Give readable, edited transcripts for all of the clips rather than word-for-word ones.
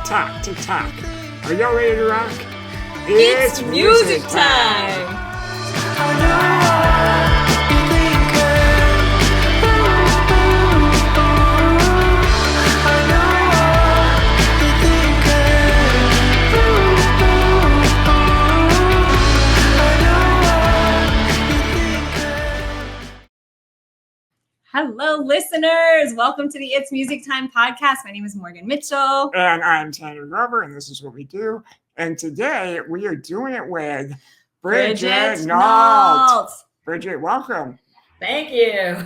tick-tock, tick-tock. Are y'all ready to rock? It's music time! Hello, listeners. Welcome to the It's Music Time podcast. My name is Morgan Mitchell. And I'm Tanner Grover, and this is what we do. And today we are doing it with Bridget Nault. Bridget, welcome. Thank you.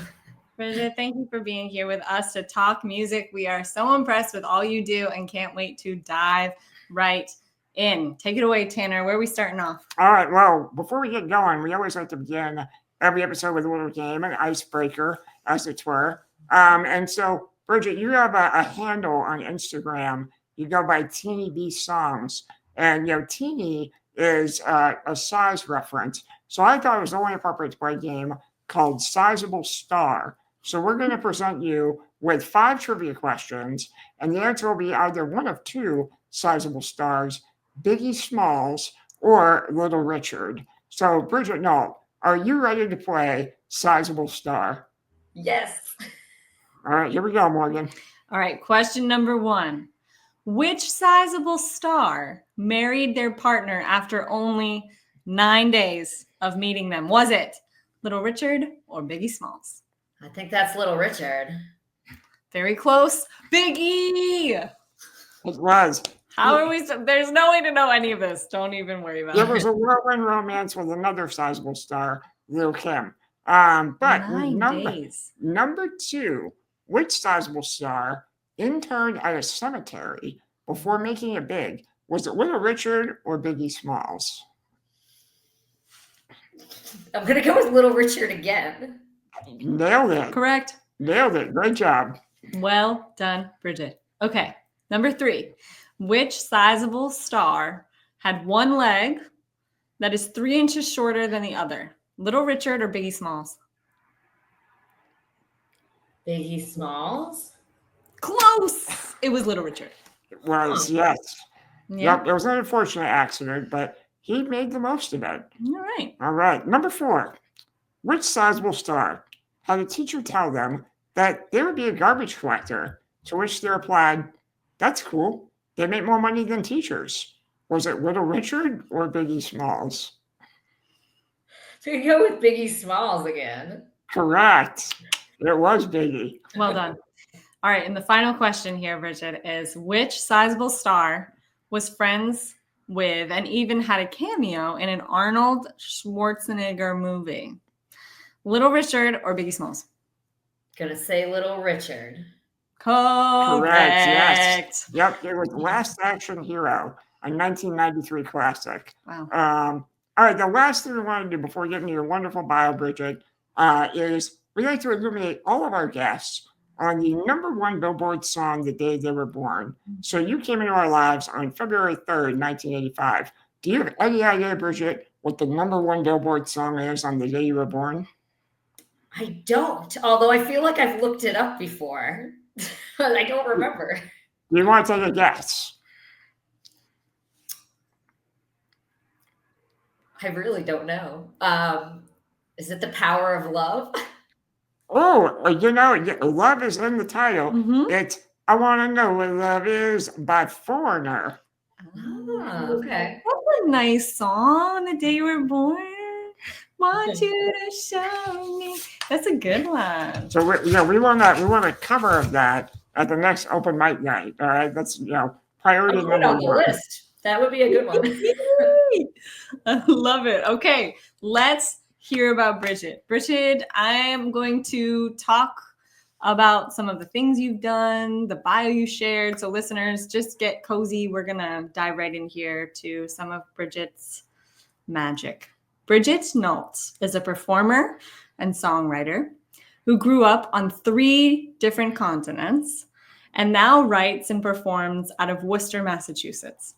Bridget, thank you for being here with us to talk music. We are so impressed with all you do and can't wait to dive right in. Take it away, Tanner. Where are we starting off? All right. Well, before we get going, we always like to begin every episode with a little game, an icebreaker, as it were. And so, Bridget, you have a handle on Instagram. You go by Teeny B Songs. And, teeny is a size reference. So I thought it was only appropriate to play a game called Sizable Star. So we're going to present you with 5 trivia questions. And the answer will be either one of 2 sizable stars, Biggie Smalls or Little Richard. So, Bridget Nault, are you ready to play Sizable Star? Yes. All right, here we go, Morgan. All right, question number 1. Which sizable star married their partner after only 9 days of meeting them? Was it Little Richard or Biggie Smalls? I think that's Little Richard. Very close. Biggie! It was. How are we? There's no way to know any of this. Don't even worry about it. There was a whirlwind romance with another sizable star, Lil Kim. But 9 days. Number 2, which sizable star interned at a cemetery before making it big? Was it Little Richard or Biggie Smalls? I'm going to go with Little Richard again. Nailed it. Correct. Nailed it. Great job. Well done, Bridget. Okay, number 3. Which sizable star had one leg that is 3 inches shorter than the other? Little Richard or Biggie Smalls? Biggie Smalls? Close. It was Little Richard. It was, yes. Yeah. Yep, it was an unfortunate accident, but he made the most of it. All right. All right. Number 4. Which sizable star had a teacher tell them that they would be a garbage collector, to which they replied, "That's cool. They make more money than teachers." Was it Little Richard or Biggie Smalls? So you go with Biggie Smalls again. Correct. It was Biggie. Well done. All right. And the final question here, Bridget, is which sizable star was friends with and even had a cameo in an Arnold Schwarzenegger movie? Little Richard or Biggie Smalls? Gonna say Little Richard. Correct. Yes. Yep, it was Last Action Hero, a 1993 classic. Wow. All right, the last thing we want to do before getting to your wonderful bio, Bridget, is we like to illuminate all of our guests on the #1 Billboard song the day they were born. So you came into our lives on February 3rd, 1985. Do you have any idea, Bridget, what the #1 Billboard song is on the day you were born? I don't, although I feel like I've looked it up before. I don't remember. Do you want to take a guess? I really don't know. Is it The Power of Love? Oh, love is in the title. Mhm. It's I Want to Know What Love Is by Foreigner. Oh, okay. That's a nice song. The day you were born. Want you to show me. That's a good one. So we want a cover of that at the next open mic night. All right, that's priority I'll put it on the #1. list. That would be a good one. I love it. Okay, let's hear about Bridget. Bridget, I am going to talk about some of the things you've done, the bio you shared. So listeners, just get cozy. We're going to dive right in here to some of Bridget's magic. Bridget Nault is a performer and songwriter who grew up on 3 different continents and now writes and performs out of Worcester, Massachusetts.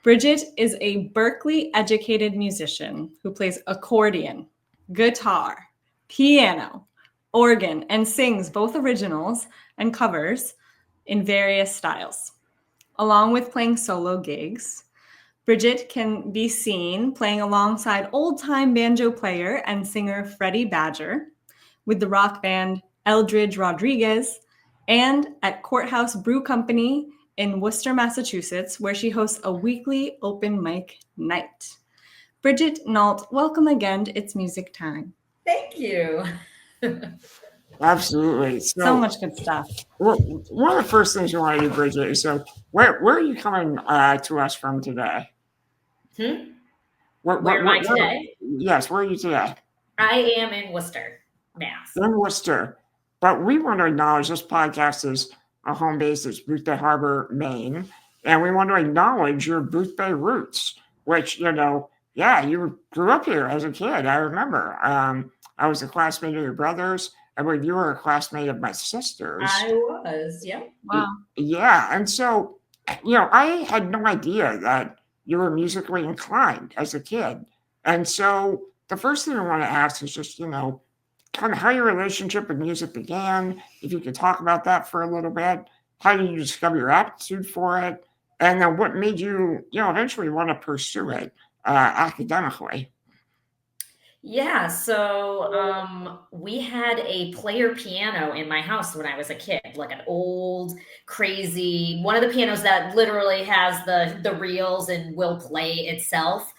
Bridget is a Berklee-educated musician who plays accordion, guitar, piano, organ, and sings both originals and covers in various styles. along with playing solo gigs. Bridget can be seen playing alongside old-time banjo player and singer Freddie Badger with the rock band Eldridge Rodriguez and at Courthouse Brew Company in Worcester, Massachusetts, where she hosts a weekly open mic night. Bridget Nault, welcome again to It's Music Time. Thank you. Absolutely. So much good stuff. Well, one of the first things you want to do, Bridget, is so where are you coming to us from today? Where am I today? Yes, where are you today? I am in Worcester, Mass. In Worcester. But we want to acknowledge this podcast is a home base is Boothbay Harbor, Maine. And we want to acknowledge your Boothbay roots, which, you grew up here as a kid. I remember. I was a classmate of your brothers. I believe you were a classmate of my sisters. I was, yeah. Wow. Yeah. And so, I had no idea that you were musically inclined as a kid. And so the first thing I want to ask is just, kind of how your relationship with music began, if you could talk about that for a little bit. How did you discover your aptitude for it? And then what made you, eventually want to pursue it academically? Yeah, so we had a player piano in my house when I was a kid, like an old, crazy, one of the pianos that literally has the reels and will play itself.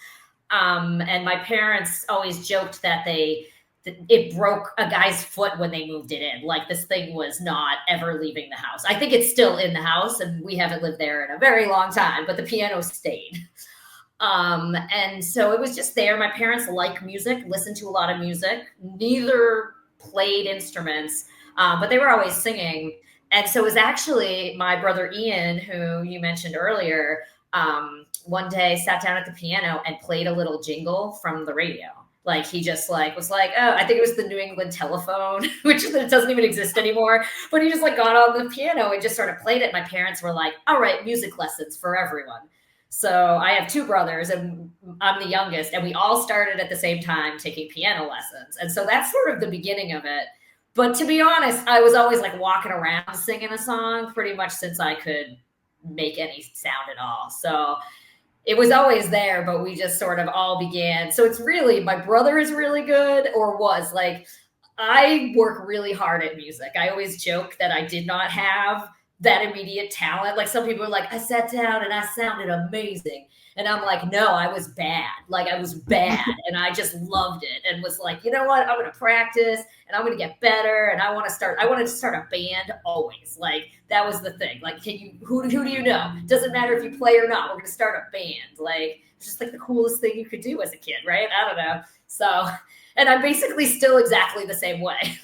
And my parents always joked that it broke a guy's foot when they moved it in. Like this thing was not ever leaving the house. I think it's still in the house, and we haven't lived there in a very long time, but the piano stayed. And so it was just there. My parents like music, listened to a lot of music. Neither played instruments, but they were always singing. And so it was actually my brother Ian, who you mentioned earlier, one day sat down at the piano and played a little jingle from the radio. Like he just was like, oh, I think it was the New England telephone, which doesn't even exist anymore. But he just got on the piano and just sort of played it. My parents were like, all right, music lessons for everyone. So I have two brothers and I'm the youngest, and we all started at the same time taking piano lessons. And so that's sort of the beginning of it. But to be honest, I was always walking around singing a song pretty much since I could make any sound at all. So it was always there, but we just sort of all began. So it's really, my brother is really good, or was I work really hard at music. I always joke that I did not have that immediate talent. Like some people are like, I sat down and I sounded amazing. And I'm like, no, I was bad. I was bad. And I just loved it and was like, you know what? I'm going to practice and I'm going to get better. And I wanted to start a band always. That was the thing. Who do you know? Doesn't matter if you play or not. We're going to start a band. It's just the coolest thing you could do as a kid, right? I don't know. So, and I'm basically still exactly the same way.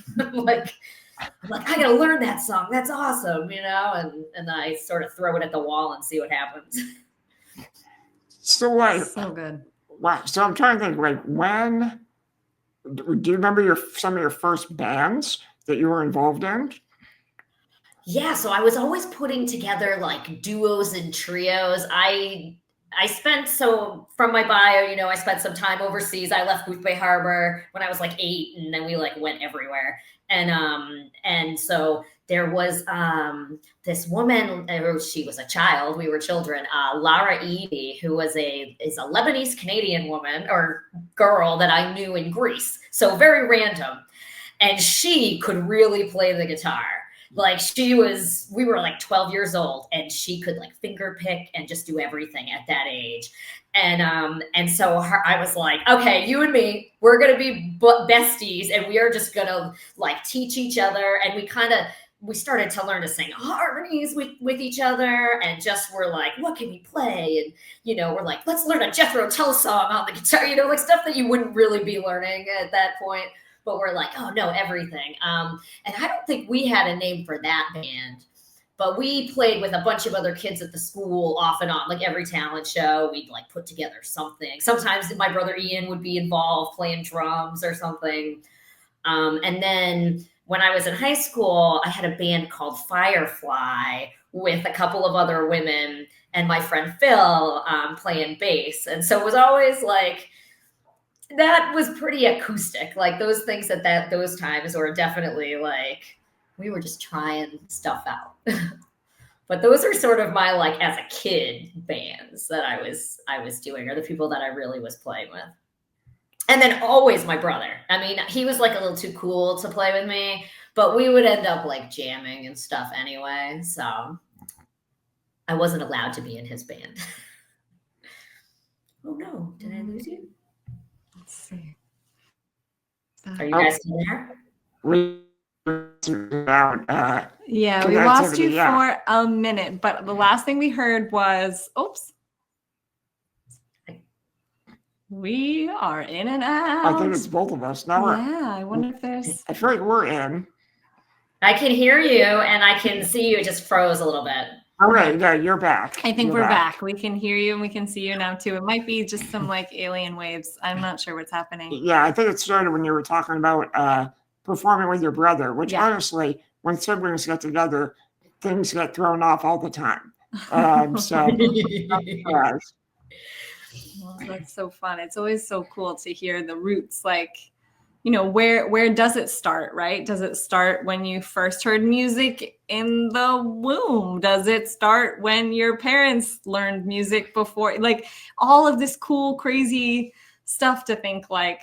I gotta learn that song. That's awesome, and I sort of throw it at the wall and see what happens. So so good. Wow. So I'm trying to think, when do you remember some of your first bands that you were involved in? Yeah, so I was always putting together duos and trios. From my bio, I spent some time overseas. I left Boothbay Harbor when I was 8, and then we went everywhere. And so there was this woman, she was a child, we were children, Lara Edie, who is a Lebanese Canadian woman or girl that I knew in Greece. So very random. And she could really play the guitar. We were 12 years old, and she could finger pick and just do everything at that age. And so I was like, okay, you and me, we're going to be besties, and we are just going to teach each other. And we started to learn to sing harmonies with each other, and just were what can we play? And, we're let's learn a Jethro Tull song on the guitar, stuff that you wouldn't really be learning at that point. But we're oh no, everything. And I don't think we had a name for that band, but we played with a bunch of other kids at the school off and on, every talent show. We'd put together something. Sometimes my brother Ian would be involved playing drums or something. And then when I was in high school, I had a band called Firefly with a couple of other women and my friend Phil playing bass. And so it was always that was pretty acoustic. Those things at those times were definitely we were just trying stuff out. But those are sort of my, like, as a kid bands that I was doing, or the people that I really was playing with. And then always my brother. I mean, he was like a little too cool to play with me, but we would end up like jamming and stuff anyway. So I wasn't allowed to be in his band. Oh no, did I lose you? Let's see. Are you guys still there? We out. Yeah, we lost you yeah. for a minute, but the last thing we heard was, oops. We are in and out. I think it's both of us. Now Yeah, I wonder if there's. I feel like we're in. I can hear you and I can see you. It just froze a little bit. All right, yeah, you're back. I think You're we're back. We can hear you and we can see you now too. It might be just some like alien waves. I'm not sure what's happening. Yeah, I think it started when you were talking about performing with your brother, which honestly, when siblings get together, things get thrown off all the time. Well, that's so fun. It's always so cool to hear the roots, like, you know, where does it start, right? Does it start when you first heard music in the womb? Does it start when your parents learned music before? Like all of this cool, crazy stuff to think like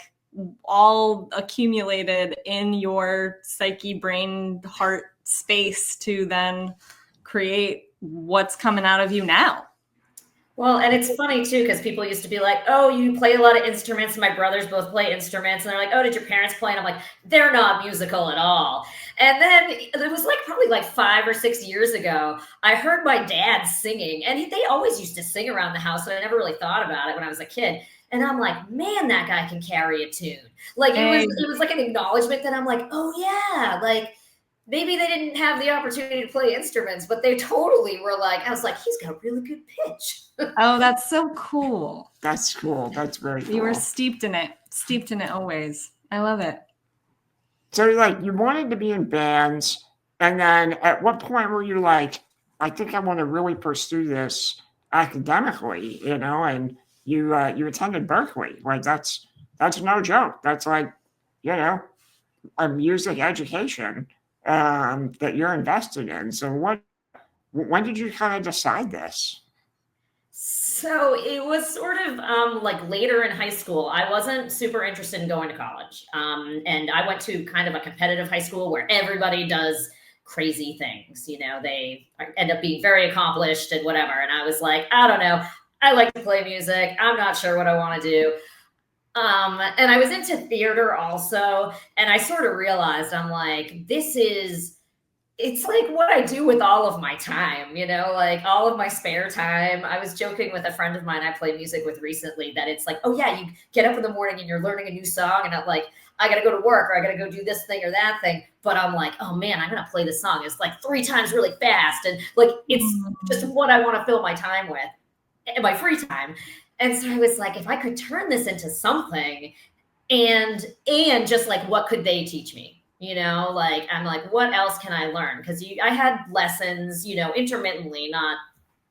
all accumulated in your psyche, brain, heart space to then create what's coming out of you now. Well, and it's funny too, because people used to be like, oh, you play a lot of instruments. My brothers both play instruments. And they're like, oh, did your parents play? And I'm like, they're not musical at all. And then it was like probably like 5 or 6 years ago, I heard my dad singing. And they always used to sing around the house. So I never really thought about it when I was a kid. And I'm like, man, that guy can carry a tune. Like it was like an acknowledgement that I'm like, oh yeah, like maybe they didn't have the opportunity to play instruments, but they totally were like, I was like, he's got a really good pitch. Oh, that's so cool. That's cool. That's very cool. You were steeped in it always. I love it. So like you wanted to be in bands, and then at what point were you like, I think I want to really pursue this academically, you know, and you attended Berklee. Like that's no joke. That's like, you know, a music education that you're invested in. So when did you kind of decide this? So it was sort of like later in high school. I wasn't super interested in going to college. And I went to kind of a competitive high school where everybody does crazy things. You know, they end up being very accomplished and whatever. And I was like, I don't know. I like to play music. I'm not sure what I want to do. And I was into theater also. And I sort of realized I'm like, it's like what I do with all of my time, you know, like all of my spare time. I was joking with a friend of mine I play music with recently that it's like, oh yeah, you get up in the morning and you're learning a new song and I'm like, I got to go to work or I got to go do this thing or that thing. But I'm like, oh man, I'm going to play this song. It's like 3 times really fast. And like, it's just what I want to fill my time with in my free time. And so I was like, if I could turn this into something and just like, what could they teach me? You know, like, I'm like, what else can I learn? Because I had lessons, you know, intermittently, not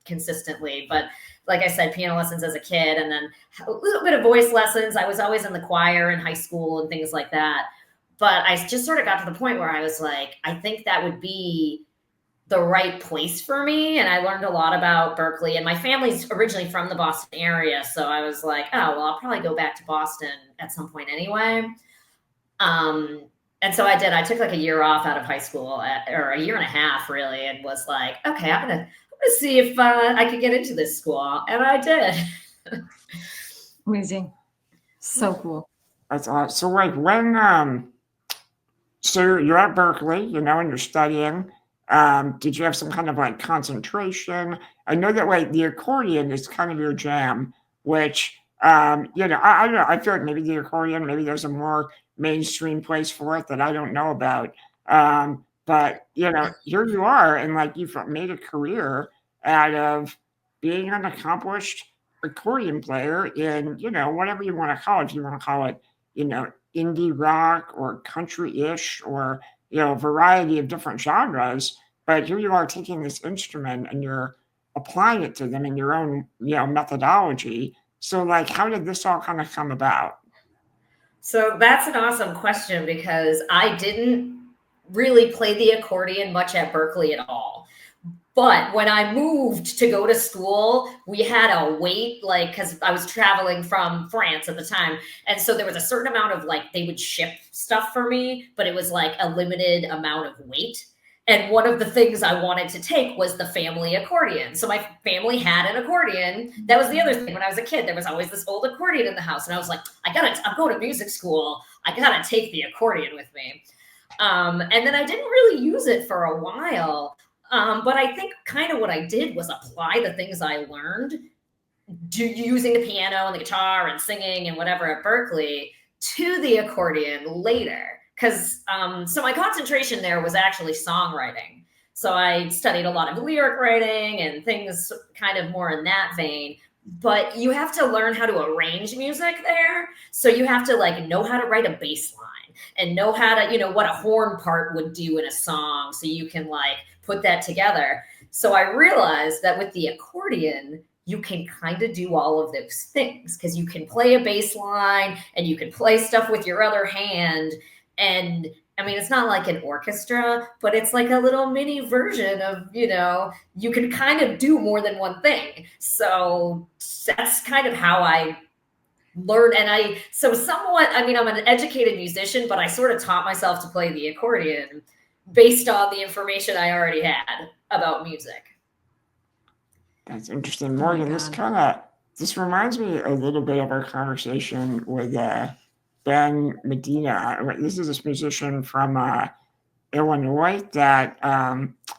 consistently. But like I said, piano lessons as a kid and then a little bit of voice lessons. I was always in the choir in high school and things like that. But I just sort of got to the point where I was like, I think that would be the right place for me. And I learned a lot about Berklee. And my family's originally from the Boston area. So I was like, oh, well, I'll probably go back to Boston at some point anyway. And so I did. I took like a year off out of high school, or a year and a half, really, and was like, okay, I'm gonna see if I could get into this school, and I did. Amazing, so cool. That's awesome. So, like, when so you're at Berklee, you know, and you're studying. Did you have some kind of like concentration? I know that like the accordion is kind of your jam, which you know, I don't know. I feel like maybe the accordion, maybe there's a more mainstream place for it that I don't know about. But you know, here you are, and like you've made a career out of being an accomplished accordion player in, you know, whatever you want to call it. If you want to call it, you know, indie rock or country-ish or, you know, a variety of different genres. But here you are taking this instrument and you're applying it to them in your own, you know, methodology. So like, how did this all kind of come about? So that's an awesome question because I didn't really play the accordion much at Berklee at all. But when I moved to go to school, we had to wait, like, because I was traveling from France at the time. And so there was a certain amount of, like, they would ship stuff for me, but it was like a limited amount of weight. And one of the things I wanted to take was the family accordion. So my family had an accordion. That was the other thing. When I was a kid, there was always this old accordion in the house. And I was like, I'm going to music school. I got to take the accordion with me. And then I didn't really use it for a while. But I think kind of what I did was apply the things I learned using the piano and the guitar and singing and whatever at Berklee to the accordion later. Because so my concentration there was actually songwriting. So I studied a lot of lyric writing and things kind of more in that vein. But you have to learn how to arrange music there. So you have to like know how to write a bass line and know how to, what a horn part would do in a song. So you can like put that together. So I realized that with the accordion, you can kind of do all of those things because you can play a bass line and you can play stuff with your other hand. And I mean, it's not like an orchestra, but it's like a little mini version of, you can kind of do more than one thing. So that's kind of how I learned. And I'm an educated musician, but I sort of taught myself to play the accordion based on the information I already had about music. That's interesting. Morgan, this reminds me a little bit of our conversation with Ben Medina. This is this musician from Illinois that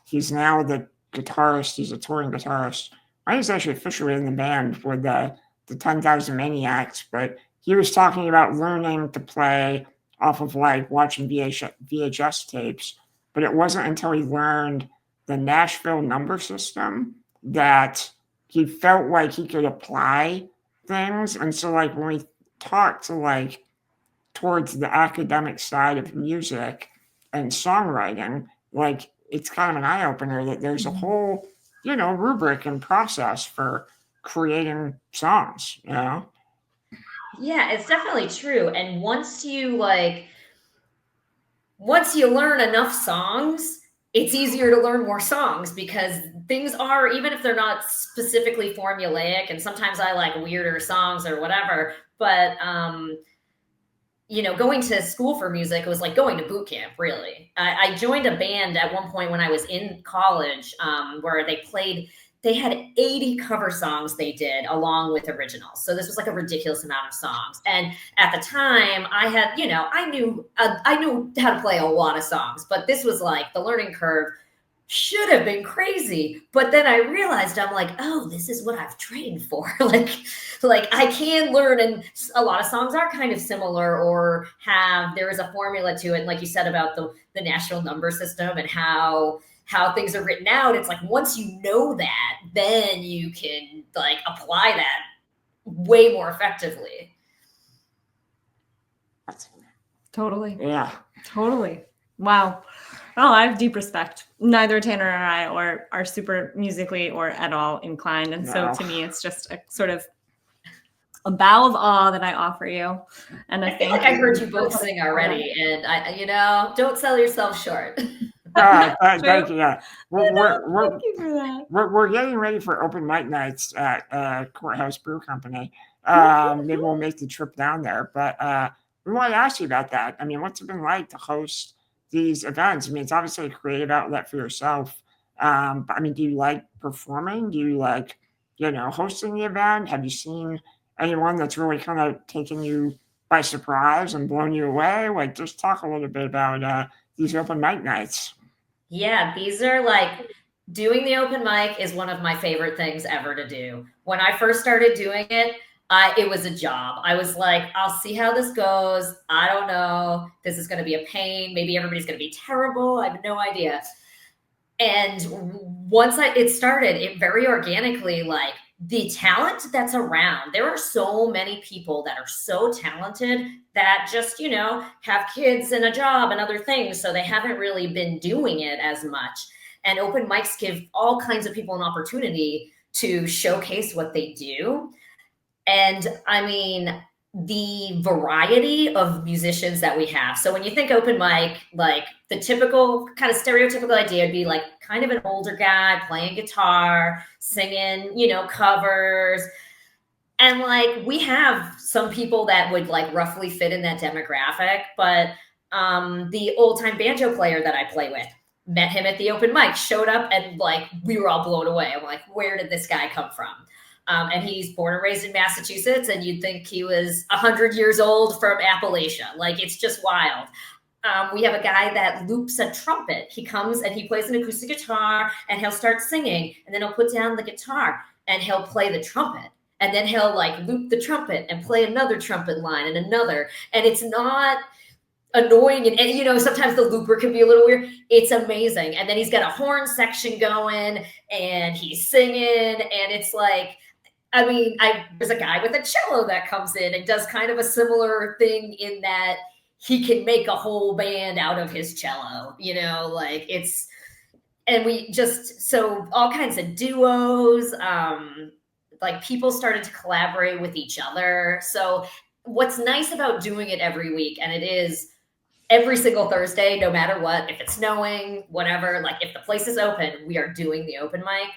he's now the guitarist. He's a touring guitarist. He's actually officially in the band with the 10,000 Maniacs, but he was talking about learning to play off of like watching VHS tapes. But it wasn't until he learned the Nashville number system that he felt like he could apply things. And so like when we talk to like towards the academic side of music and songwriting, like it's kind of an eye-opener that there's a whole, rubric and process for creating songs, Yeah, it's definitely true. And once you learn enough songs, it's easier to learn more songs because things are, even if they're not specifically formulaic, and sometimes I like weirder songs or whatever, but, going to school for music, it was like going to boot camp, really. I joined a band at one point when I was in college where they had 80 cover songs they did along with originals. So this was like a ridiculous amount of songs. And at the time I had, I knew how to play a lot of songs, but this was like the learning curve should have been crazy. But then I realized I'm like, oh, this is what I've trained for. like I can learn, and a lot of songs are kind of similar or there is a formula to it. And like you said about the national number system and how things are written out, it's like once you know that, then you can like apply that way more effectively. Totally. Yeah. Totally. Wow. Oh, I have deep respect. Neither Tanner or I are super musically or at all inclined. And so to me, it's just a sort of a bow of awe that I offer you. And I feel like I heard you both sing already. And don't sell yourself short. Thank you. Yeah. Thank you for that. We're getting ready for open mic nights at Courthouse Brew Company. Maybe we'll make the trip down there. But we want to ask you about that. I mean, what's it been like to host these events? I mean, it's obviously a creative outlet for yourself. But I mean, do you like performing? Do you like, hosting the event? Have you seen anyone that's really kind of taken you by surprise and blown you away? Like, just talk a little bit about these open mic nights. Yeah, these are like, doing the open mic is one of my favorite things ever to do. When I first started doing it, it was a job. I was like, I'll see how this goes. I don't know. This is going to be a pain. Maybe everybody's going to be terrible. I have no idea. And once it started, it very organically, like the talent that's around, there are so many people that are so talented that just, have kids and a job and other things. So they haven't really been doing it as much. And open mics give all kinds of people an opportunity to showcase what they do. And I mean, the variety of musicians that we have. So when you think open mic, like the typical kind of stereotypical idea would be like kind of an older guy playing guitar, singing, you know, covers. And like we have some people that would like roughly fit in that demographic, but the old time banjo player that I play with, met him at the open mic, showed up, and like we were all blown away. I'm like, where did this guy come from? And he's born and raised in Massachusetts, and you'd think he was 100 years old from Appalachia. Like, it's just wild. We have a guy that loops a trumpet. He comes and he plays an acoustic guitar, and he'll start singing, and then he'll put down the guitar and he'll play the trumpet. And then he'll like loop the trumpet and play another trumpet line and another. And it's not annoying. And you know, sometimes the looper can be a little weird. It's amazing. And then he's got a horn section going and he's singing. And it's like, I mean, there's a guy with a cello that comes in and does kind of a similar thing in that he can make a whole band out of his cello, you know, like it's, and we just, so all kinds of duos, like people started to collaborate with each other. So what's nice about doing it every week, and it is every single Thursday, no matter what, if it's snowing, whatever, like if the place is open, we are doing the open mic.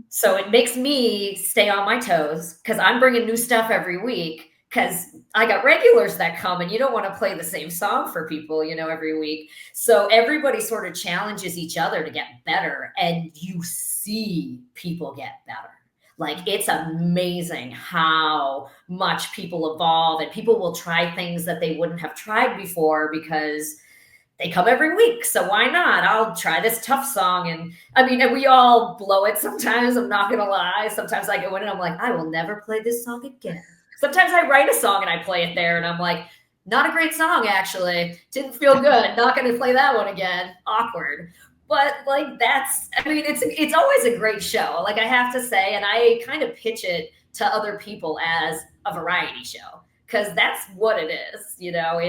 So it makes me stay on my toes because I'm bringing new stuff every week because I got regulars that come and you don't want to play the same song for people, you know, every week. So everybody sort of challenges each other to get better, and you see people get better. Like, it's amazing how much people evolve, and people will try things that they wouldn't have tried before because they come every week. So why not? I'll try this tough song. And I mean, we all blow it sometimes. I'm not going to lie. Sometimes I go in and I'm like, I will never play this song again. Sometimes I write a song and I play it there and I'm like, not a great song, actually. Didn't feel good. Not going to play that one again. Awkward. But like, that's, I mean, it's always a great show. Like, I have to say, and I kind of pitch it to other people as a variety show because that's what it is. You know,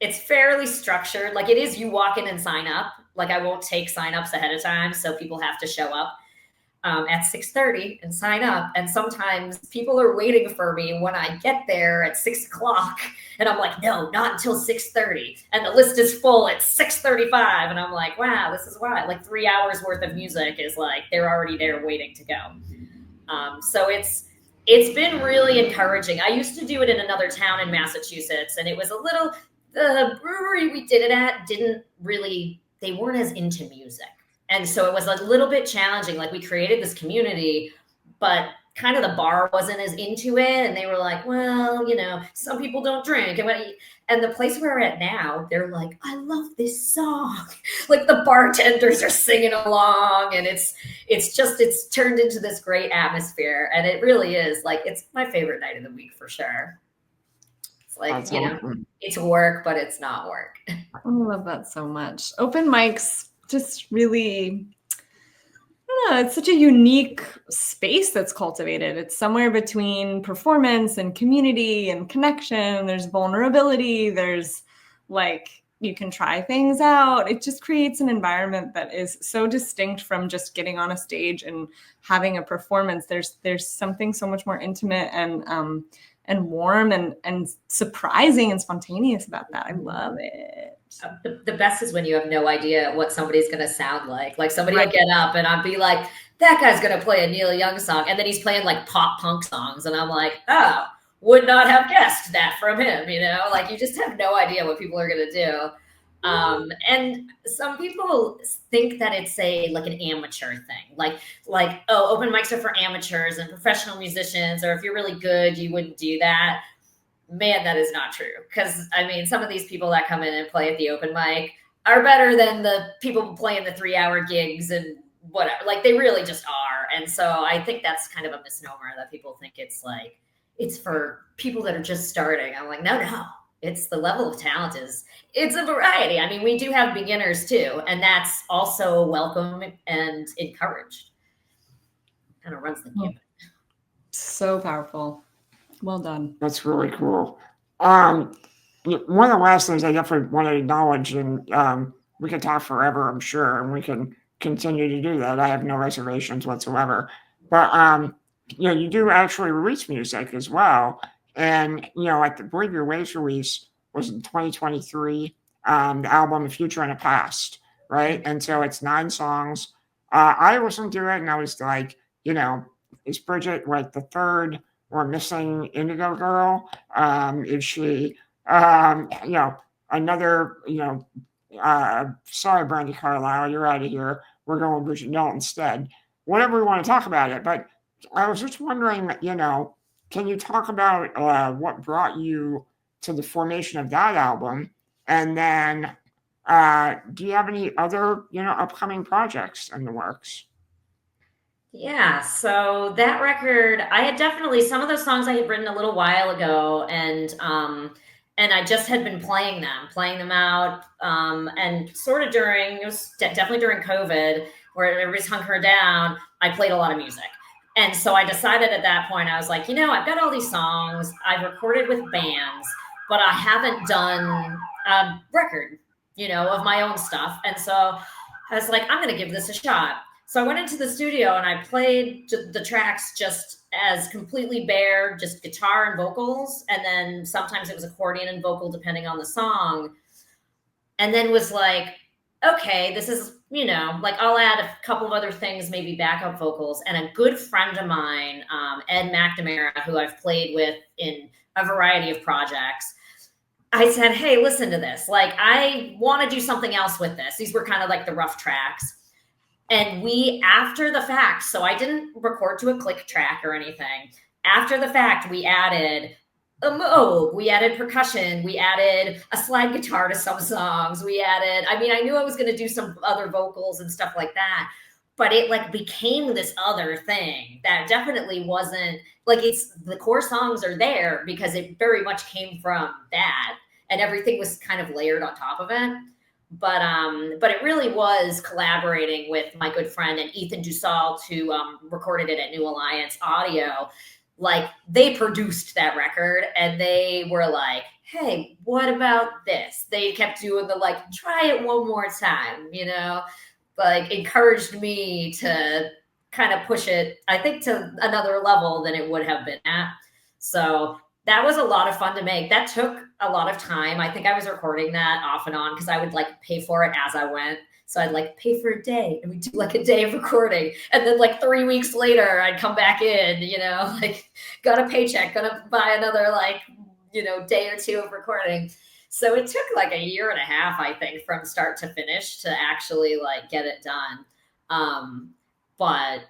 it's fairly structured. Like, it is, you walk in and sign up. Like, I won't take signups ahead of time. So people have to show up at 6:30 and sign up. And sometimes people are waiting for me when I get there at 6 o'clock. And I'm like, no, not until 6:30. And the list is full at 6:35. And I'm like, wow, this is why. Like, 3 hours worth of music is like, they're already there waiting to go. So it's been really encouraging. I used to do it in another town in Massachusetts. And it was a little, the brewery we did it at they weren't as into music. And so it was a little bit challenging. Like, we created this community, but kind of the bar wasn't as into it. And they were like, well, you know, some people don't drink. And the place where we're at now, they're like, I love this song. Like, the bartenders are singing along, and it's turned into this great atmosphere. And it really is like, it's my favorite night of the week for sure. It's like, That's you know, awesome. it's work, but it's not work. I love that so much. Open mics just really, I don't know, it's such a unique space that's cultivated. It's somewhere between performance and community and connection. There's vulnerability. There's like, you can try things out. It just creates an environment that is so distinct from just getting on a stage and having a performance. There's something so much more intimate and warm and surprising and spontaneous about that. I love it. The best is when you have no idea what somebody's going to sound like. Like, somebody will get up and I'll be like, that guy's going to play a Neil Young song. And then he's playing like pop punk songs. And I'm like, oh, would not have guessed that from him. You know, like, you just have no idea what people are going to do. And some people think that it's like an amateur thing, like, oh, open mics are for amateurs and professional musicians, or if you're really good, you wouldn't do that. Man, that is not true. Because I mean, some of these people that come in and play at the open mic are better than the people playing the 3-hour gigs and whatever. Like, they really just are. And so I think that's kind of a misnomer that people think it's like, it's for people that are just starting. I'm like, no. It's the level of talent it's a variety. I mean, we do have beginners too, and that's also welcome and encouraged. Kind of runs the gamut. So powerful. Well done. That's really cool. One of the last things I definitely want to acknowledge, and we could talk forever, I'm sure, and we can continue to do that. I have no reservations whatsoever. But you know, you do actually release music as well. And, I believe your latest release was in 2023, the album Future and the Past, right? And so it's 9 songs. I listened to it and I was like, is Bridget like the third or missing Indigo Girl? Is she, another, sorry, Brandy Carlisle, you're out of here. We're going with Bridget Nault instead. Whatever we want to talk about it. But I was just wondering, can you talk about what brought you to the formation of that album? And then do you have any other, upcoming projects in the works? Yeah, so that record, I had definitely some of those songs I had written a little while ago, and I just had been playing them out, and sort of during it was definitely during COVID, where everybody's hunkered down. I played a lot of music, and so I decided at that point I was like, I've got all these songs I've recorded with bands, but I haven't done a record, of my own stuff, and so I was like, I'm going to give this a shot. So I went into the studio and I played the tracks just as completely bare, just guitar and vocals. And then sometimes it was accordion and vocal, depending on the song. And then was like, okay, this is, like I'll add a couple of other things, maybe backup vocals. And a good friend of mine, Ed McNamara, who I've played with in a variety of projects, I said, hey, listen to this. Like, I want to do something else with this. These were kind of like the rough tracks. And we, after the fact, so I didn't record to a click track or anything. After the fact, we added a moog, we added percussion, we added a slide guitar to some songs. I knew I was going to do some other vocals and stuff like that, but it like became this other thing that definitely wasn't like the core songs are there because it very much came from that and everything was kind of layered on top of it. But it really was collaborating with my good friend and Ethan Dussault, who recorded it at New Alliance Audio. Like they produced that record and they were like, hey, what about this? They kept doing the like, try it one more time, like encouraged me to kind of push it, I think, to another level than it would have been at. So that was a lot of fun to make. That took a lot of time. I think I was recording that off and on because I would like pay for it as I went. So I'd like pay for a day and we'd do like a day of recording. And then like 3 weeks later, I'd come back in, like got a paycheck, gonna buy another like, day or two of recording. So it took like a year and a half, I think, from start to finish to actually like get it done. But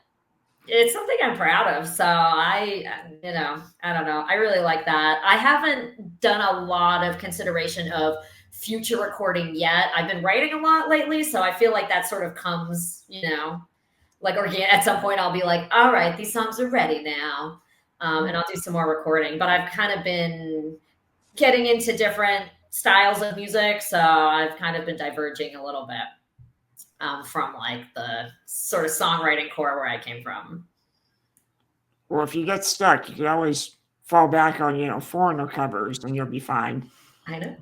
it's something I'm proud of. So I don't know. I really like that. I haven't done a lot of consideration of future recording yet. I've been writing a lot lately. So I feel like that sort of comes, like at some point I'll be like, all right, these songs are ready now. And I'll do some more recording, but I've kind of been getting into different styles of music. So I've kind of been diverging a little bit. From like the sort of songwriting core where I came from. Well, if you get stuck, you can always fall back on, foreigner covers and you'll be fine. I know.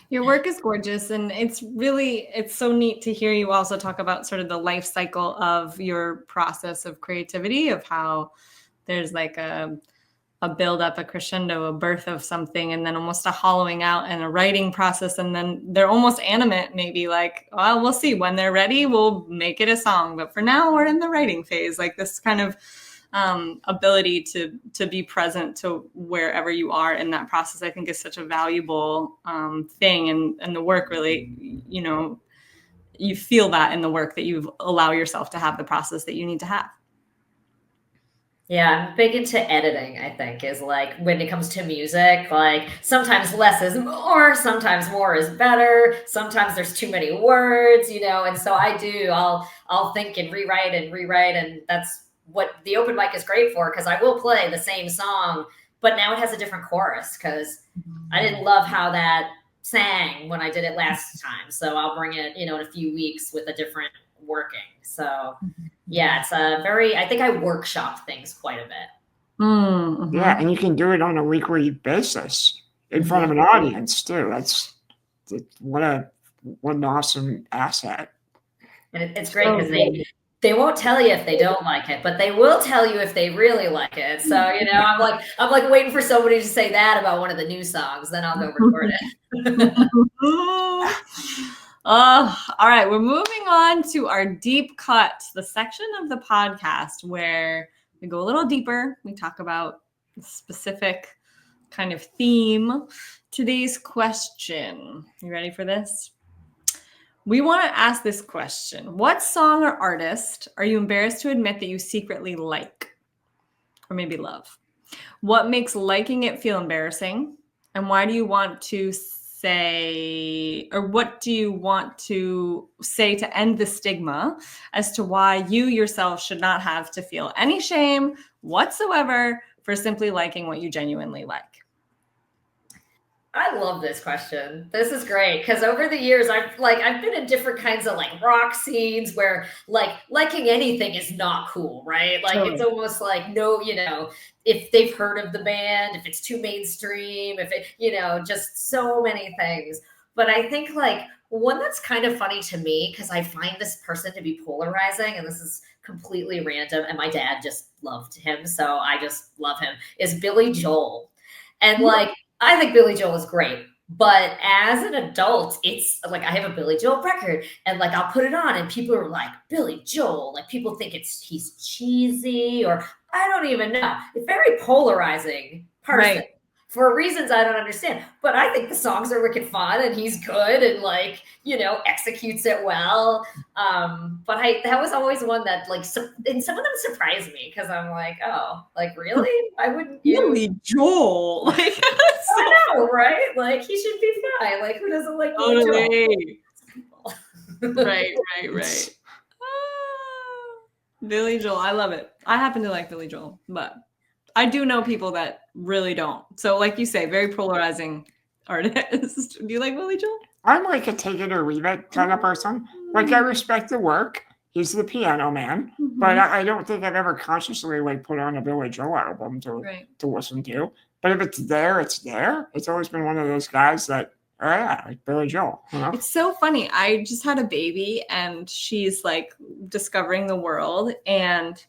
Your work is gorgeous. And it's so neat to hear you also talk about sort of the life cycle of your process of creativity, of how there's like a build up, a crescendo, a birth of something, and then almost a hollowing out and a writing process. And then they're almost animate, maybe like, well, we'll see when they're ready, we'll make it a song. But for now we're in the writing phase, like this kind of ability to be present to wherever you are in that process, I think is such a valuable thing. And the work really, you feel that in the work that you allow yourself to have the process that you need to have. Yeah, I'm big into editing, I think, is like when it comes to music, like sometimes less is more, sometimes more is better, sometimes there's too many words, and so I'll think and rewrite, and that's what the open mic is great for, because I will play the same song, but now it has a different chorus because I didn't love how that sang when I did it last time. So I'll bring it, in a few weeks with a different working. So yeah, it's I think I workshop things quite a bit. Mm-hmm. Yeah, and you can do it on a weekly basis in front of an audience too. That's what an awesome asset. And it's great because they won't tell you if they don't like it, but they will tell you if they really like it. So, I'm like waiting for somebody to say that about one of the new songs, then I'll go record it. All right. We're moving on to our deep cut, the section of the podcast where we go a little deeper. We talk about a specific kind of theme. Today's question. You ready for this? We want to ask this question. What song or artist are you embarrassed to admit that you secretly like or maybe love? What makes liking it feel embarrassing? And why do you want to say, or what do you want to say to end the stigma as to why you yourself should not have to feel any shame whatsoever for simply liking what you genuinely like? I love this question. This is great because over the years I've been in different kinds of like rock scenes where like liking anything is not cool, right? Like Totally. It's almost like no, if they've heard of the band, if it's too mainstream, if it, just so many things. But I think like one that's kind of funny to me because I find this person to be polarizing, and this is completely random, and my dad just loved him, so I just love him, is Billy Joel. And like I think Billy Joel is great, but as an adult, it's like I have a Billy Joel record and like I'll put it on and people are like, Billy Joel, like people think he's cheesy or I don't even know. It's very polarizing person. Right. For reasons I don't understand. But I think the songs are wicked fun and he's good and like, executes it well. But that was always one that like, and some of them surprised me because I'm like, oh, like really? I wouldn't. Billy Joel. Like, I know, right? Like he should be fine. Like who doesn't like Billy Joel? Right. Billy Joel. I love it. I happen to like Billy Joel, but I do know people that really don't. So like you say, very polarizing artist. Do you like Billy Joel? I'm like a take it or leave it kind of person. Like I respect the work. He's the piano man, but I don't think I've ever consciously like put on a Billy Joel album to listen to. But if it's there, it's there. It's always been one of those guys that, oh yeah, like Billy Joel. It's so funny. I just had a baby and she's like discovering the world, and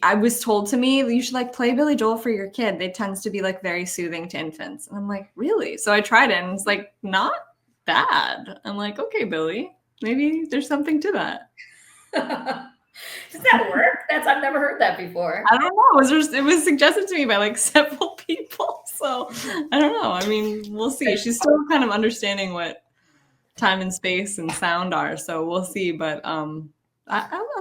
I was told to me, you should like play Billy Joel for your kid. They tends to be like very soothing to infants. And I'm like, really? So I tried it and it's like not bad. I'm like, okay, Billy, maybe there's something to that. Does that work? I've never heard that before. I don't know. It was suggested to me by like several people. So I don't know. I mean, we'll see. She's still kind of understanding what time and space and sound are. So we'll see. But I'll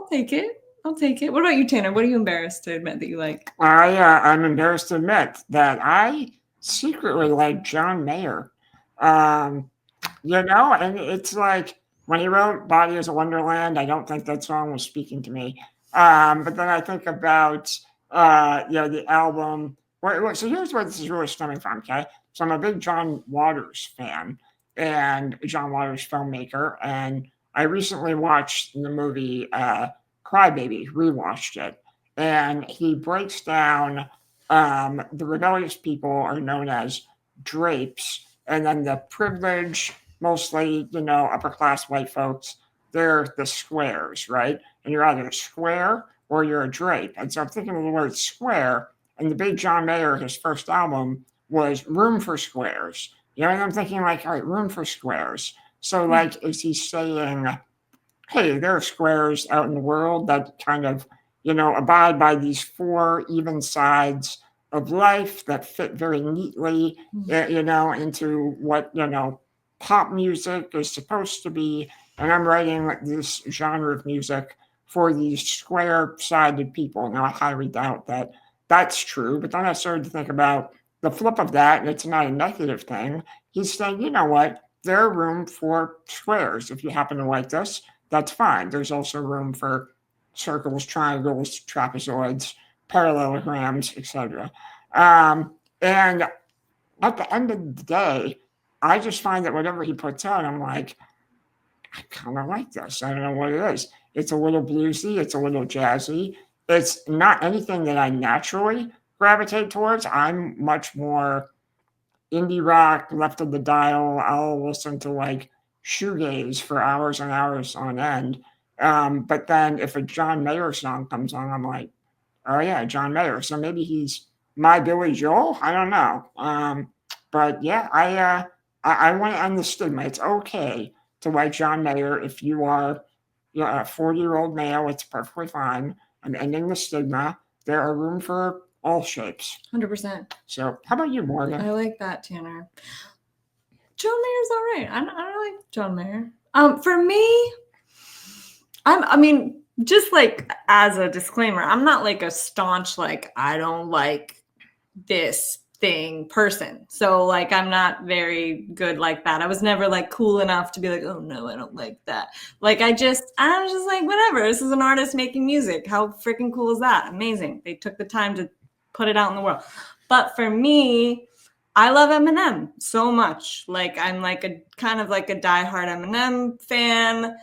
take it. I'll take it. What about you, Tanner? What are you embarrassed to admit that you like? I'm embarrassed to admit that I secretly like John Mayer. And it's like when he wrote Body is a Wonderland, I don't think that song was speaking to me. But then I think about, the album. So here's where this is really stemming from, okay? So I'm a big John Waters fan and John Waters filmmaker. And I recently watched the movie Crybaby, rewatched it. And he breaks down the rebellious people are known as drapes. And then the privileged, mostly, upper class white folks, they're the squares, right? And you're either a square or you're a drape. And so I'm thinking of the word square, and the big John Mayer, his first album was Room for Squares. And I'm thinking like, all right, Room for Squares. So like, is he saying, hey, there are squares out in the world that kind of, abide by these four even sides of life that fit very neatly, into what, pop music is supposed to be. And I'm writing this genre of music for these square-sided people. Now, I highly doubt that that's true, but then I started to think about the flip of that, and it's not a negative thing. He's saying, you know what? There's room for squares. If you happen to like this, that's fine. There's also room for circles, triangles, trapezoids, parallelograms, etc. And at the end of the day, I just find that whatever he puts out, I'm like, I kind of like this. I don't know what it is. It's a little bluesy. It's a little jazzy. It's not anything that I naturally gravitate towards. I'm much more indie rock, left of the dial. I'll listen to like shoegaze for hours and hours on end. But then if a John Mayer song comes on, I'm like, oh yeah, John Mayer. So maybe he's my Billy Joel. I don't know. But yeah, I want to end the stigma. It's okay to like John Mayer if you are, you know, a 40-year-old male. It's perfectly fine. I'm ending the stigma. There are room for all shapes. 100%. So how about you, Morgan? I like that, Tanner. John Mayer's all right. I don't like John Mayer. For me, I mean, just like as a disclaimer, I'm not like a staunch, like, I don't like this thing person. So like, I'm not very good like that. I was never like cool enough to be like, oh no, I don't like that. Like, I'm just like, whatever. This is an artist making music. How freaking cool is that? Amazing. They took the time to put it out in the world. But for me, I love Eminem so much. Like, I'm like a kind of like a diehard Eminem fan.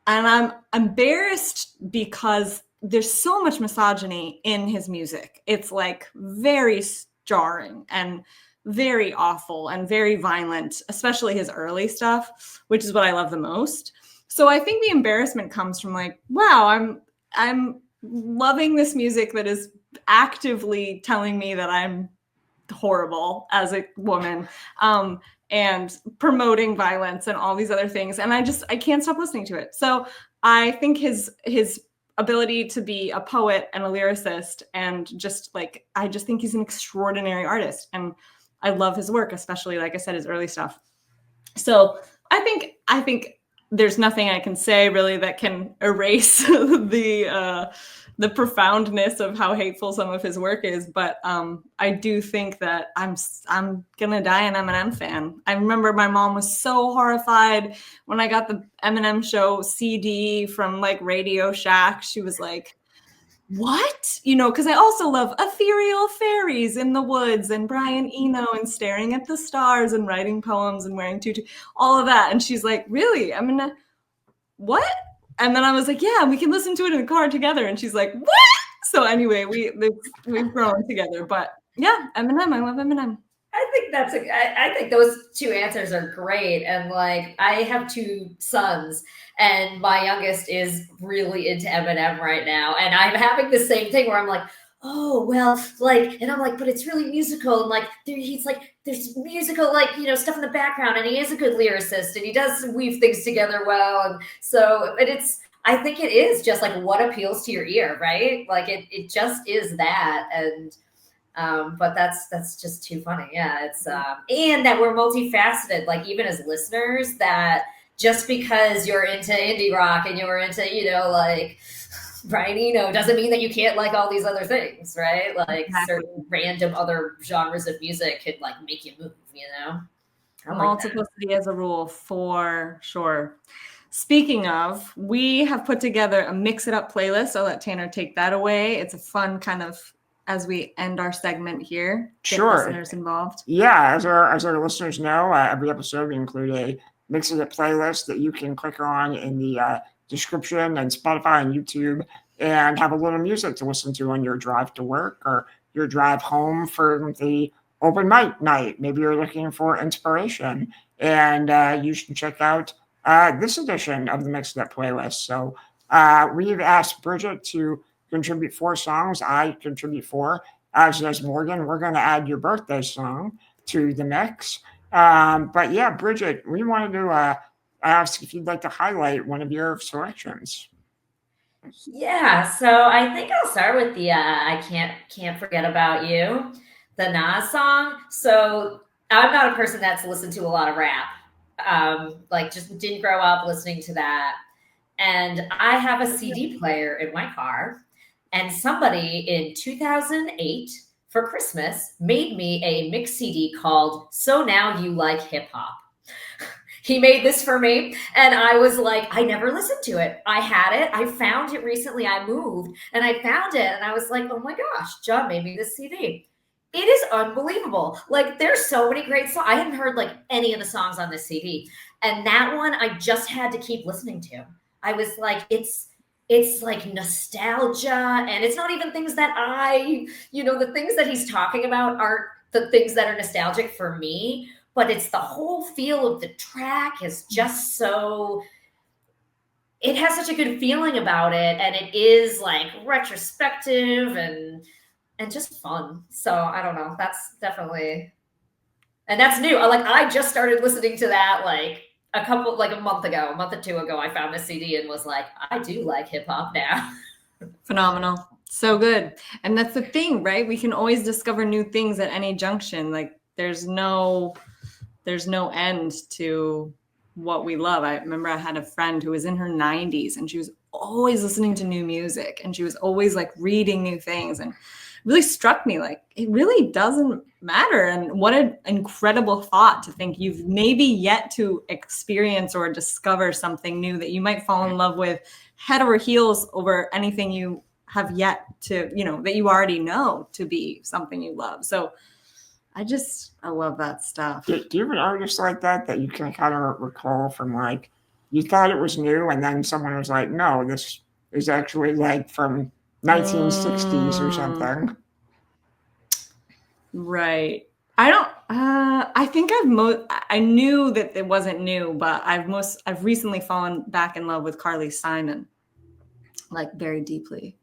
And I'm embarrassed because there's so much misogyny in his music. It's like very jarring and very awful and very violent, especially his early stuff, which is what I love the most. So I think the embarrassment comes from like, wow, I'm loving this music that is actively telling me that I'm horrible as a woman. And promoting violence and all these other things. And I can't stop listening to it. So I think his ability to be a poet and a lyricist and just like, I just think he's an extraordinary artist. And I love his work, especially, like I said, his early stuff. So I think there's nothing I can say really that can erase the profoundness of how hateful some of his work is. But I do think that I'm gonna die an Eminem fan. I remember my mom was so horrified when I got the Eminem Show CD from like Radio Shack. She was like, what? You know, because I also love Ethereal Fairies in the Woods and Brian Eno and Staring at the Stars and writing poems and wearing tutu, all of that. And she's like, really? I'm gonna, what? And then I was like, yeah, we can listen to it in the car together. And she's like, what? So anyway, we've grown together. But yeah, Eminem, I love Eminem. I think those two answers are great. And like, I have two sons and my youngest is really into Eminem right now. And I'm having the same thing where I'm like, oh, well, like, and I'm like, but it's really musical. And like, he's like, there's musical, like, you know, stuff in the background. And he is a good lyricist and he does weave things together well. And so, I think it is just like what appeals to your ear, right? Like it just is that. And, but that's just too funny. Yeah. It's, and that we're multifaceted, like even as listeners, that just because you're into indie rock and you're into, you know, like Brian Eno doesn't mean that you can't like all these other things, right? Like certain random other genres of music could like make you move, you know? Multiplicity as a rule, for sure. Speaking of, we have put together a Mix It Up playlist. I'll let Tanner take that away. It's a fun kind of, as we end our segment here, get Sure. listeners involved. Yeah, as our listeners know, every episode we include a Mix It Up playlist that you can click on in the description and Spotify and YouTube and have a little music to listen to on your drive to work or your drive home for the open mic night. Maybe you're looking for inspiration and you should check out this edition of the Mix It Up playlist. So we've asked Bridget to contribute 4 songs. I contribute 4. As does Morgan. We're going to add your birthday song to the mix. But yeah, Bridget, we wanted to ask if you'd like to highlight one of your selections. Yeah, so I think I'll start with the I can't forget about you, the Nas song. So I'm not a person that's listened to a lot of rap. Like just didn't grow up listening to that. And I have a CD player in my car, and somebody in 2008 for Christmas made me a mix CD called So Now You Like Hip Hop. He made this for me, and I was like, I never listened to it. I had it. I found it recently. I moved, and I found it, and I was like, oh my gosh, John made me this CD. It is unbelievable. Like, there's so many great songs. I hadn't heard like any of the songs on this CD, and that one I just had to keep listening to. I was like, it's like nostalgia, and it's not even things that the things that he's talking about aren't the things that are nostalgic for me, but it's the whole feel of the track is just so it has such a good feeling about it, and it is like retrospective and just fun. So I don't know. That's definitely, and that's new. Like I just started listening to that like a month or two ago. I found this CD and was like, I do like hip hop now. Phenomenal. So good. And that's the thing, right? We can always discover new things at any junction. Like there's no end to what we love. I remember I had a friend who was in her 90s and she was always listening to new music and she was always like reading new things, and it really struck me like it really doesn't matter. And what an incredible thought to think you've maybe yet to experience or discover something new that you might fall in love with head over heels over anything you have yet to, that you already know to be something you love. So I love that stuff. Do you have an artist like that you can kind of recall from like, you thought it was new and then someone was like, no, this is actually like from 1960s or something? Right. I don't, I think I knew that it wasn't new, but I've recently fallen back in love with Carly Simon, like very deeply,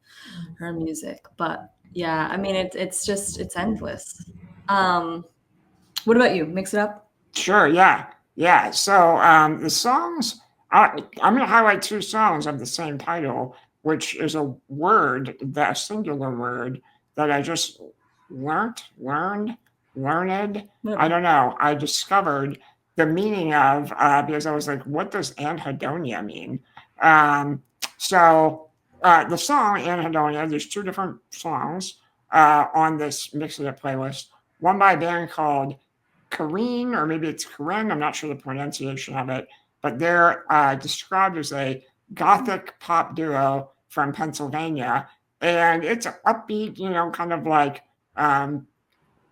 her music. But yeah, I mean, it's endless. What about you? Mix it up? Sure, yeah. Yeah. So the songs, I'm going to highlight two songs of the same title, which is a singular word that I just learned. I don't know. I discovered the meaning of because I was like, what does anhedonia mean? So the song Anhedonia, there's two different songs on this Mix It Up playlist. One by a band called Corinne, or maybe it's Corinne, I'm not sure the pronunciation of it, but they're described as a gothic pop duo from Pennsylvania. And it's upbeat, kind of like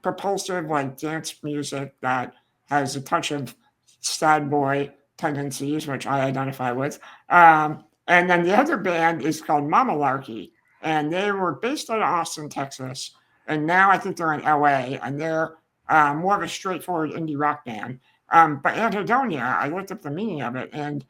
propulsive, like dance music that has a touch of sad boy tendencies, which I identify with. And then the other band is called Mama Larky, and they were based out of Austin, Texas. And now I think they're in LA, and they're more of a straightforward indie rock band. But anhedonia, I looked up the meaning of it, and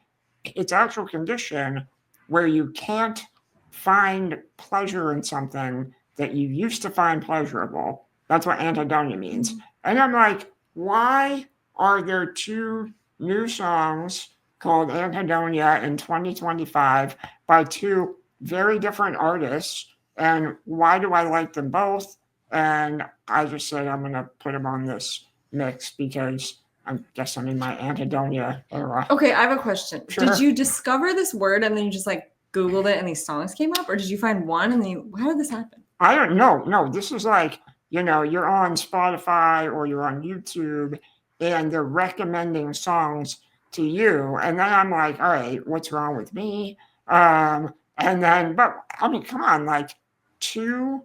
it's actual condition where you can't find pleasure in something that you used to find pleasurable. That's what anhedonia means. And I'm like, why are there two new songs called Anhedonia in 2025 by two very different artists? And why do I like them both? And I just said, I'm going to put them on this mix because I guess I'm in my anhedonia era. Okay, I have a question. Sure. Did you discover this word and then you just like Googled it and these songs came up? Or did you find one and then how did this happen? I don't know. No, this is like, you're on Spotify or you're on YouTube and they're recommending songs to you. And then I'm like, all right, what's wrong with me? But I mean, come on, like two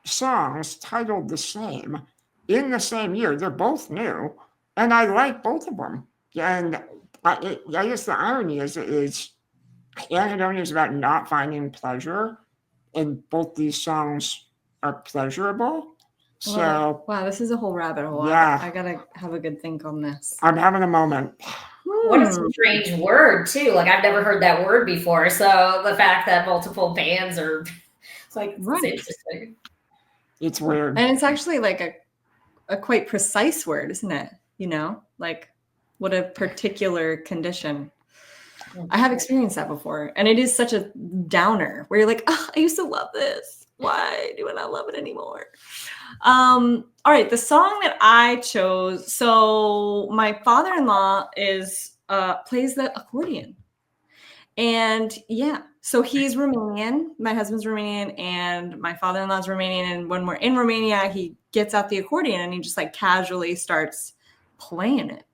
songs titled the same in the same year. They're both new, and I like both of them. And I guess the irony is Anhedonia is about not finding pleasure, and both these songs are pleasurable. So wow, this is a whole rabbit hole. Yeah. I gotta have a good think on this. I'm having a moment. What a strange word too. Like I've never heard that word before. So the fact that multiple bands are, it's like, Right. it's interesting. It's weird. And it's actually like a quite precise word, isn't it? Like what a particular condition. I have experienced that before. And it is such a downer where you're like, oh, I used to love this. Why do I not love it anymore? All right. The song that I chose. So my father-in-law plays the accordion. And yeah, so he's Romanian. My husband's Romanian and my father-in-law's Romanian. And when we're in Romania, he gets out the accordion and he just like casually starts playing it.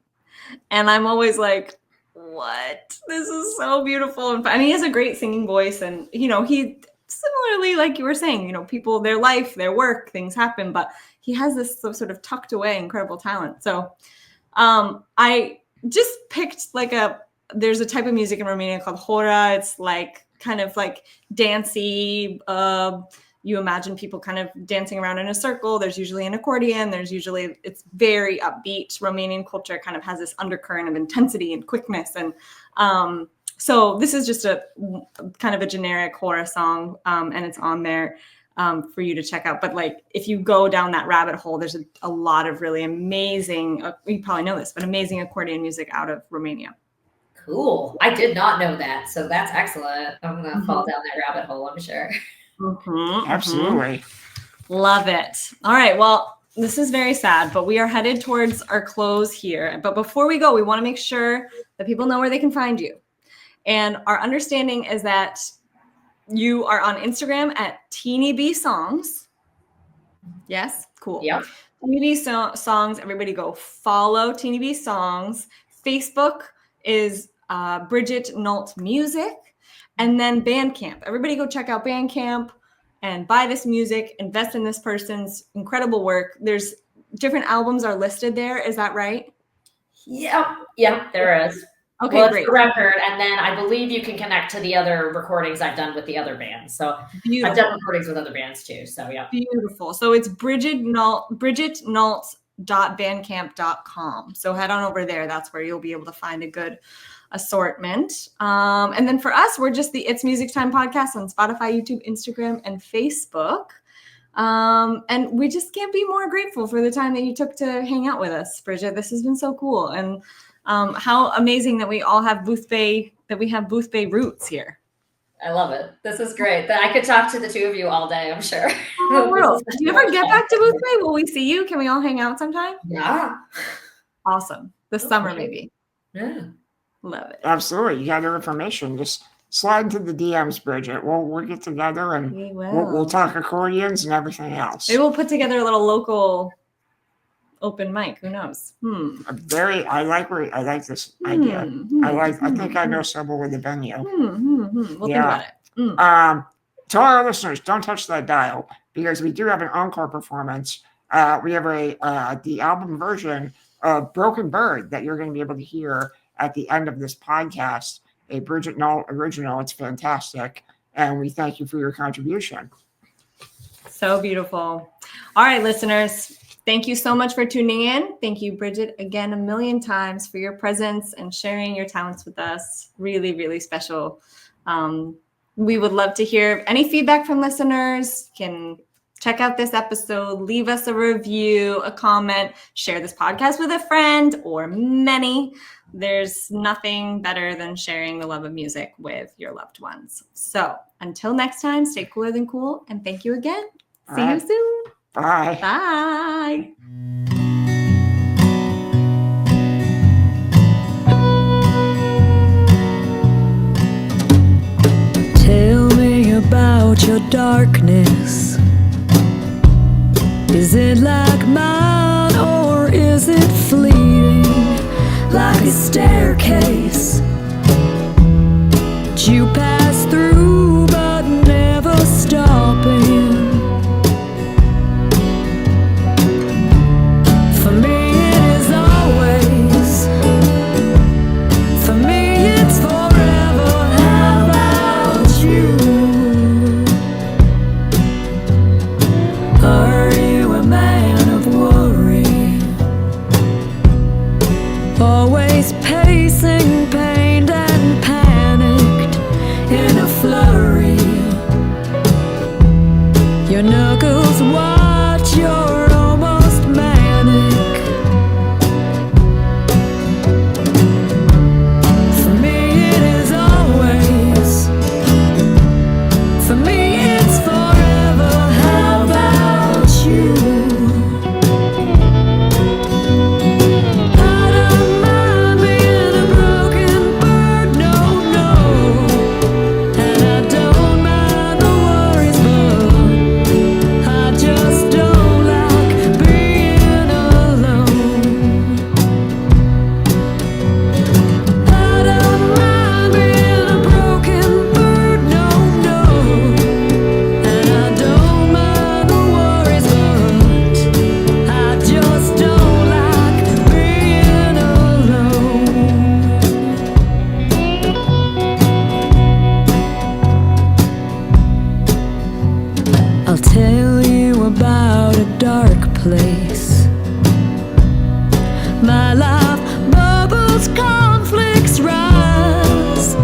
And I'm always like, what? This is so beautiful. And he has a great singing voice. And, he similarly, like you were saying, people, their life, their work, things happen, but he has this sort of tucked away incredible talent. So I just picked there's a type of music in Romania called hora. It's like kind of like dancey. You imagine people kind of dancing around in a circle. There's usually an accordion. It's very upbeat. Romanian culture kind of has this undercurrent of intensity and quickness. And So this is just a kind of a generic horror song, and it's on there for you to check out. But like, if you go down that rabbit hole, there's a lot of really amazing, you probably know this, but amazing accordion music out of Romania. Cool. I did not know that. So that's excellent. I'm going to fall down that rabbit hole, I'm sure. Absolutely. Love it. All right. Well, this is very sad, but we are headed towards our close here. But before we go, we want to make sure that people know where they can find you. And our understanding is that you are on Instagram at Teeny B Songs. Yes? Cool. Yep. Teeny B Songs. Everybody go follow Teeny B Songs. Facebook is Bridget Nault Music. And then Bandcamp. Everybody go check out Bandcamp and buy this music, invest in this person's incredible work. There's different albums are listed there. Is that right? Yep, there is. Okay, well, it's great. the record, and then I believe you can connect to the other recordings I've done with the other bands. So Beautiful. I've done recordings with other bands too. So yeah. Beautiful. So it's bridgetnault.bandcamp.com. So head on over there. That's where you'll be able to find a good assortment. And then for us, we're just the It's Music Time podcast on Spotify, YouTube, Instagram, and Facebook. And we just can't be more grateful for the time that you took to hang out with us, Bridget. This has been so cool. And how amazing that we all have Booth Bay roots here. I love it. This is great. I could talk to the two of you all day, I'm sure. Do you ever get back to Booth Bay? Will we see you? Can we all hang out sometime? Yeah. Awesome. This summer, maybe. Yeah. Love it. Absolutely. You got our information. Just slide into the DMs, Bridget. We'll get together and we'll talk accordions and everything else. Maybe we'll put together a little local open mic. Who knows? I like this idea. I think I know someone with a venue. We'll think about it. To our listeners, don't touch that dial because we do have an encore performance. We have the album version of Broken Bird that you're going to be able to hear at the end of this podcast. A Bridget Nault original. It's fantastic. And we thank you for your contribution. So beautiful. All right, listeners. Thank you so much for tuning in. Thank you, Bridget, again, a million times for your presence and sharing your talents with us. Really, really special. We would love to hear any feedback from listeners. You can check out this episode, leave us a review, a comment, share this podcast with a friend or many. There's nothing better than sharing the love of music with your loved ones. So until next time, stay cooler than cool. And thank you again. See you soon. Bye. Bye. Tell me about your darkness. Is it like mine or is it fleeting? Like a staircase that you pass through but never stopping. For me it is always, for me it's forever. How about you? Are you a man of worry? Always pacing, pained and panicked in a flurry. Your knuckles watch, you're almost manic. For me it is always, for me it's forever. How about you? I'll tell you about a dark place. My life bubbles, conflicts rise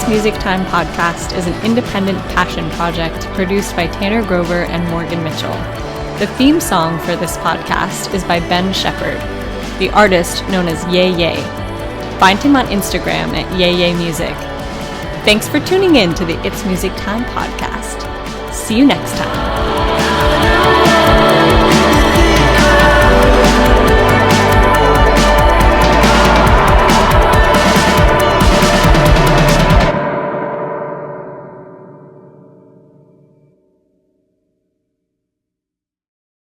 It's Music Time podcast is an independent passion project produced by Tanner Grover and Morgan Mitchell. The theme song for this podcast is by Ben Shepherd, the artist known as Yay Yay. Find him on Instagram at Yay Yay Music. Thanks for tuning in to the It's Music Time podcast. See you next time.